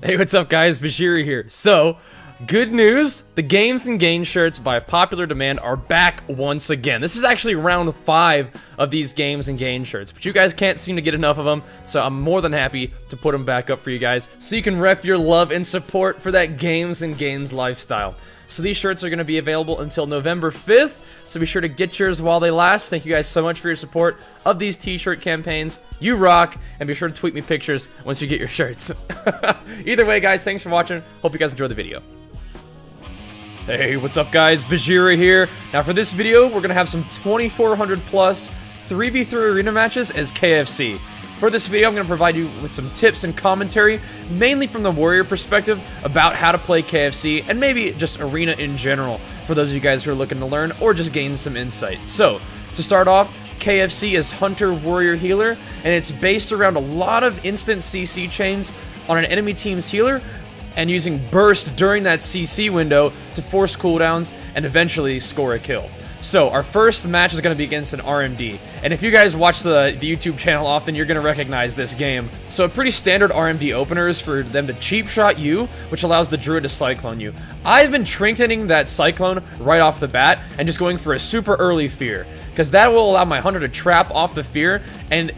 Hey, what's up guys, Bajheera here. So, good news, the Games and Gain shirts by popular demand are back once again. This is actually round 5 of these Games and Gain shirts, but you guys can't seem to get enough of them, so I'm more than happy to put them back up for you guys, so you can rep your love and support for that Games and Gains lifestyle. So these shirts are going to be available until November 5th, so be sure to get yours while they last. Thank you guys so much for your support of these t-shirt campaigns. You rock, and be sure to tweet me pictures once you get your shirts. Either way, guys, thanks for watching. Hope you guys enjoy the video. Hey, what's up, guys? Bajheera here. Now, for this video, we're going to have some 2,400 plus 3v3 arena matches as KFC. For this video, I'm going to provide you with some tips and commentary, mainly from the Warrior perspective, about how to play KFC, and maybe just arena in general, for those of you guys who are looking to learn, or just gain some insight. So, to start off, KFC is Hunter Warrior Healer, and it's based around a lot of instant CC chains on an enemy team's healer, and using burst during that CC window to force cooldowns and eventually score a kill. So, our first match is going to be against an RMD, and if you guys watch the YouTube channel often, you're going to recognize this game. So, a pretty standard RMD opener is for them to cheap shot you, which allows the Druid to Cyclone you. I've been trinketing that Cyclone right off the bat, and just going for a super early Fear, because that will allow my Hunter to trap off the Fear, and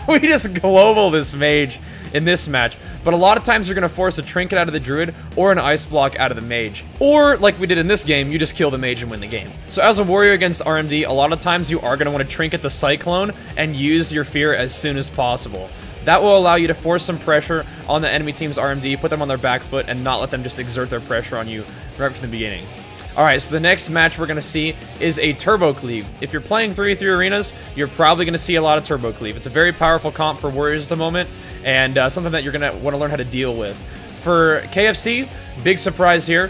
we just global this mage in this match. But a lot of times you're going to force a trinket out of the Druid or an ice block out of the mage. Or, like we did in this game, you just kill the mage and win the game. So as a warrior against RMD, a lot of times you are going to want to trinket the Cyclone and use your Fear as soon as possible. That will allow you to force some pressure on the enemy team's RMD, put them on their back foot, and not let them just exert their pressure on you right from the beginning. Alright, so the next match we're going to see is a Turbo Cleave. If you're playing 3v3 arenas, you're probably going to see a lot of Turbo Cleave. It's a very powerful comp for warriors at the moment, and something that you're going to want to learn how to deal with. For KFC, big surprise here,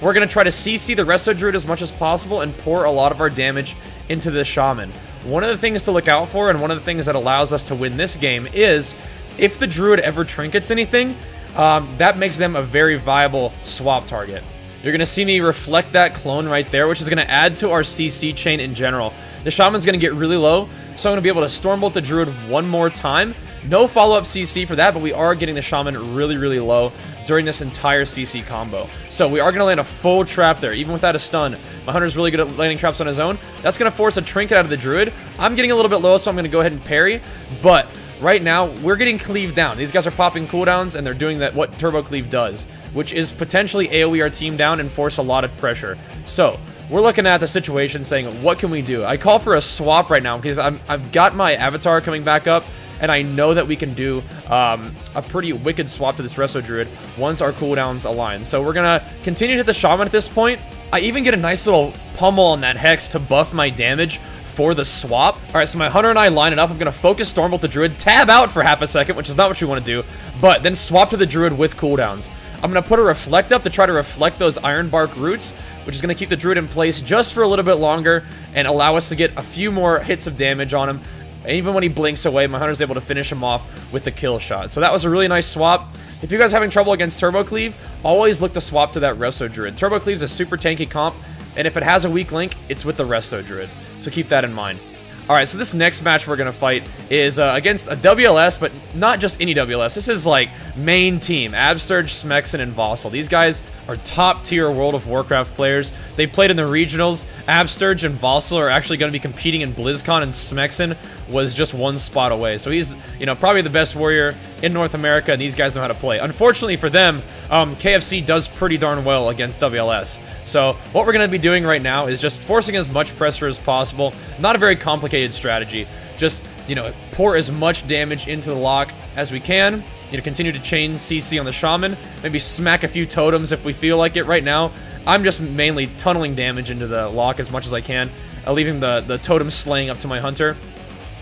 we're going to try to CC the Resto Druid as much as possible and pour a lot of our damage into the Shaman. One of the things to look out for, and one of the things that allows us to win this game, is if the Druid ever trinkets anything, that makes them a very viable swap target. You're going to see me reflect that clone right there, which is going to add to our CC chain in general. The Shaman's going to get really low, so I'm going to be able to Stormbolt the Druid one more time. No follow-up CC for that, but we are getting the Shaman really, really low during this entire CC combo. So we are going to land a full trap there, even without a stun. My Hunter's really good at landing traps on his own. That's going to force a trinket out of the Druid. I'm getting a little bit low, so I'm going to go ahead and parry, but right now, we're getting cleaved down. These guys are popping cooldowns, and they're doing that what Turbo Cleave does, which is potentially AoE our team down and force a lot of pressure. So, we're looking at the situation saying, what can we do? I call for a swap right now, because I've got my avatar coming back up, and I know that we can do a pretty wicked swap to this Resto Druid once our cooldowns align. So, we're going to continue to hit the Shaman at this point. I even get a nice little pummel on that Hex to buff my damage for the swap. Alright, so my Hunter and I line it up. I'm going to focus Stormbolt the Druid, tab out for half a second, which is not what you want to do, but then swap to the Druid with cooldowns. I'm going to put a Reflect up to try to reflect those Iron Bark roots, which is going to keep the Druid in place just for a little bit longer and allow us to get a few more hits of damage on him. And even when he blinks away, my Hunter's able to finish him off with the kill shot. So that was a really nice swap. If you guys are having trouble against Turbo Cleave, always look to swap to that Resto Druid. Turbo Cleave is a super tanky comp, and if it has a weak link, it's with the Resto Druid. So keep that in mind. Alright, so this next match we're going to fight is against a WLS, but not just any WLS. This is like main team, Absterge, Smexen, and Vossel. These guys are top tier World of Warcraft players. They played in the regionals. Absterge and Vossel are actually going to be competing in BlizzCon, and Smexen was just one spot away. So he's, you know, probably the best warrior in North America, and these guys know how to play. Unfortunately for them, KFC does pretty darn well against WLS. So what we're going to be doing right now is just forcing as much pressure as possible. Not a very complicated strategy. Just, you know, pour as much damage into the lock as we can. You know, continue to chain CC on the Shaman. Maybe smack a few totems if we feel like it. Right now, I'm just mainly tunneling damage into the lock as much as I can, leaving the totem slaying up to my Hunter.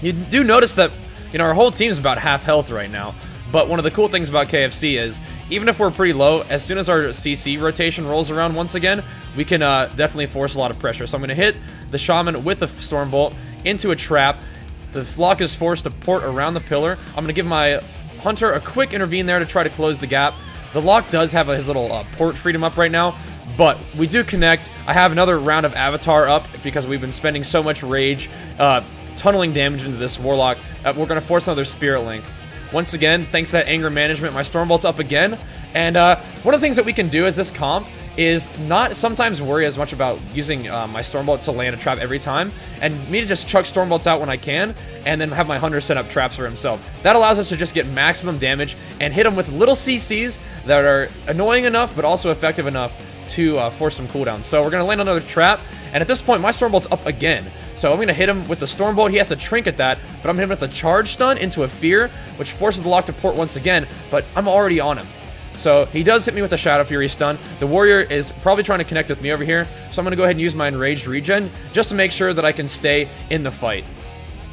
You do notice that, you know, our whole team is about half health right now. But one of the cool things about KFC is, even if we're pretty low, as soon as our CC rotation rolls around once again, we can definitely force a lot of pressure. So I'm going to hit the Shaman with the Stormbolt into a trap. The lock is forced to port around the pillar. I'm going to give my Hunter a quick intervene there to try to close the gap. The lock does have his little port freedom up right now, but we do connect. I have another round of Avatar up because we've been spending so much rage tunneling damage into this Warlock. We're going to force another Spirit Link. once again, thanks to that anger management, my Stormbolt's up again. And one of the things that we can do as this comp is not sometimes worry as much about using my Stormbolt to land a trap every time, and me to just chuck Stormbolts out when I can, and then have my Hunter set up traps for himself. That allows us to just get maximum damage and hit him with little CCs that are annoying enough, but also effective enough to force some cooldowns. So we're going to land another trap, and at this point, my Stormbolt's up again. So I'm going to hit him with the Stormbolt. He has to trinket that, but I'm going to hit him with a charge stun into a fear, which forces the lock to port once again, but I'm already on him. So he does hit me with a Shadow Fury stun. The warrior is probably trying to connect with me over here, so I'm going to go ahead and use my enraged regen just to make sure that I can stay in the fight.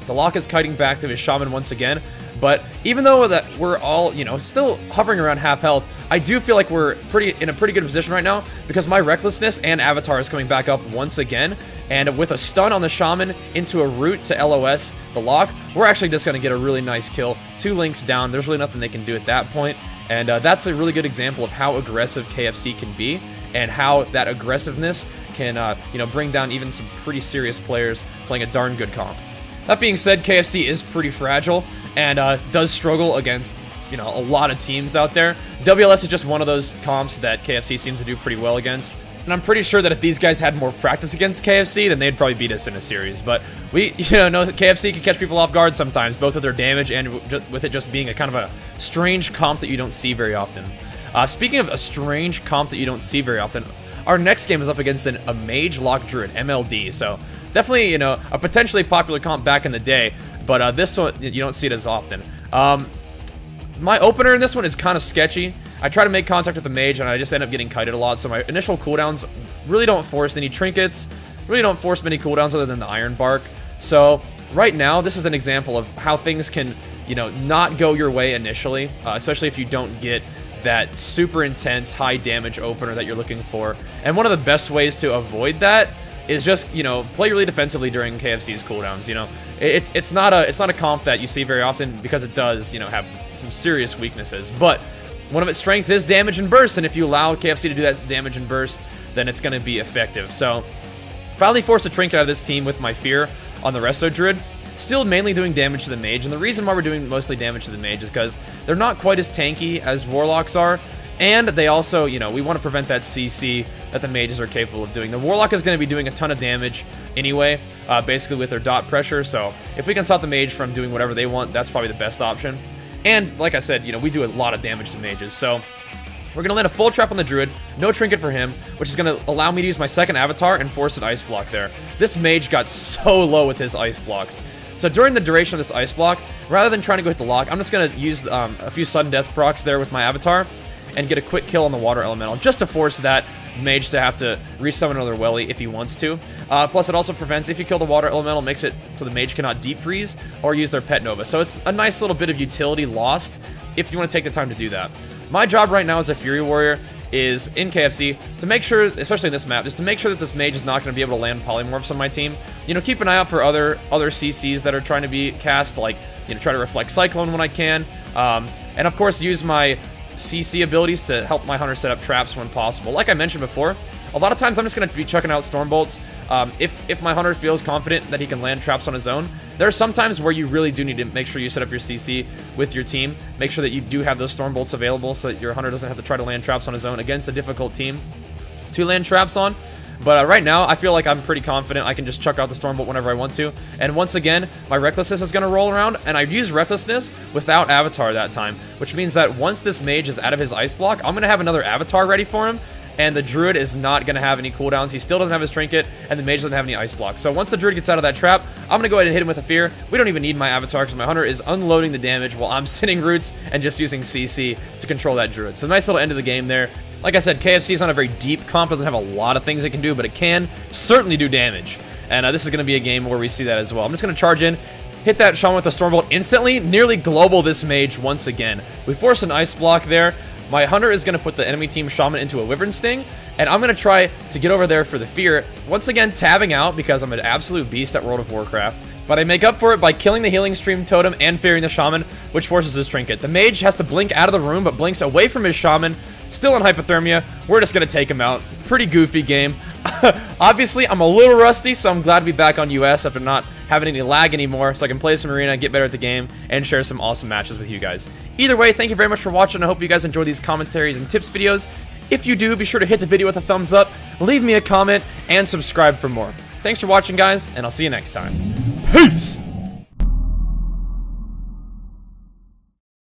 The lock is kiting back to his shaman once again, but even though that we're all, you know, still hovering around half health, I do feel like we're in a pretty good position right now because my recklessness and avatar is coming back up once again, and with a stun on the shaman into a root to LOS the lock, we're actually just going to get a really nice kill. 2 links down, there's really nothing they can do at that point. And that's a really good example of how aggressive KFC can be, and how that aggressiveness can, you know, bring down even some pretty serious players playing a darn good comp. That being said, KFC is pretty fragile and does struggle against, you know, a lot of teams out there. WLS is just one of those comps that KFC seems to do pretty well against. And I'm pretty sure that if these guys had more practice against KFC, then they'd probably beat us in a series. But we, you know, KFC can catch people off guard sometimes, both with their damage and with it just being a kind of a strange comp that you don't see very often. Speaking of a strange comp that you don't see very often, our next game is up against a Mage Lock Druid, MLD. So definitely, you know, a potentially popular comp back in the day, but this one, you don't see it as often. My opener in this one is kind of sketchy. I try to make contact with the mage, and I just end up getting kited a lot, so my initial cooldowns really don't force any trinkets, really don't force many cooldowns other than the Iron Bark. So right now, this is an example of how things can, you know, not go your way initially, especially if you don't get that super intense high damage opener that you're looking for. And one of the best ways to avoid that is just, you know, play really defensively during KFC's cooldowns. You know, it's not a comp that you see very often because it does, you know, have some serious weaknesses, but one of its strengths is damage and burst, and if you allow KFC to do that damage and burst, then it's going to be effective. So, finally forced a trinket out of this team with my fear on the Resto Druid. Still mainly doing damage to the mage, and the reason why we're doing mostly damage to the mage is because they're not quite as tanky as warlocks are, and they also, you know, we want to prevent that CC that the mages are capable of doing. The warlock is going to be doing a ton of damage anyway, basically with their dot pressure, so if we can stop the mage from doing whatever they want, that's probably the best option. And, like I said, you know, we do a lot of damage to mages, so we're going to land a full trap on the Druid, no trinket for him, which is going to allow me to use my second avatar and force an ice block there. This mage got so low with his ice blocks. So during the duration of this ice block, rather than trying to go hit the lock, I'm just going to use a few sudden death procs there with my avatar and get a quick kill on the water elemental, just to force that mage to have to resummon another welly if he wants to. Plus, it also prevents, if you kill the water elemental, makes it so the mage cannot deep freeze or use their pet nova. So it's a nice little bit of utility lost if you want to take the time to do that. My job right now as a Fury Warrior is in KFC to make sure, especially in this map, is to make sure that this mage is not going to be able to land polymorphs on my team. You know, keep an eye out for other CCs that are trying to be cast, like, you know, try to reflect Cyclone when I can, and of course use my CC abilities to help my hunter set up traps when possible. Like I mentioned before, a lot of times I'm just going to be chucking out Stormbolts. If my hunter feels confident that he can land traps on his own, there are some times where you really do need to make sure you set up your CC with your team. Make sure that you do have those Stormbolts available so that your hunter doesn't have to try to land traps on his own against a difficult team to land traps on. But right now, I feel like I'm pretty confident I can just chuck out the Stormbolt whenever I want to. And once again, my Recklessness is going to roll around, and I've used Recklessness without Avatar that time, which means that once this mage is out of his Ice Block, I'm going to have another Avatar ready for him, and the Druid is not going to have any cooldowns. He still doesn't have his Trinket, and the mage doesn't have any Ice Block. So once the Druid gets out of that trap, I'm going to go ahead and hit him with a Fear. We don't even need my Avatar because my Hunter is unloading the damage while I'm sitting roots and just using CC to control that Druid. So nice little end of the game there. Like I said, KFC is not a very deep comp, doesn't have a lot of things it can do, but it can certainly do damage. And this is going to be a game where we see that as well. I'm just going to charge in, hit that Shaman with a Stormbolt instantly, nearly global this mage once again. We force an Ice Block there. My Hunter is going to put the enemy team Shaman into a Wyvern Sting, and I'm going to try to get over there for the Fear. Once again, tabbing out because I'm an absolute beast at World of Warcraft. But I make up for it by killing the Healing Stream Totem and fearing the Shaman, which forces his Trinket. The Mage has to blink out of the room, but blinks away from his Shaman, still in hypothermia. We're just going to take him out. Pretty goofy game. Obviously, I'm a little rusty, so I'm glad to be back on US after not having any lag anymore, so I can play some arena, get better at the game, and share some awesome matches with you guys. Either way, thank you very much for watching. I hope you guys enjoy these commentaries and tips videos. If you do, be sure to hit the video with a thumbs up, leave me a comment, and subscribe for more. Thanks for watching, guys, and I'll see you next time. Peace!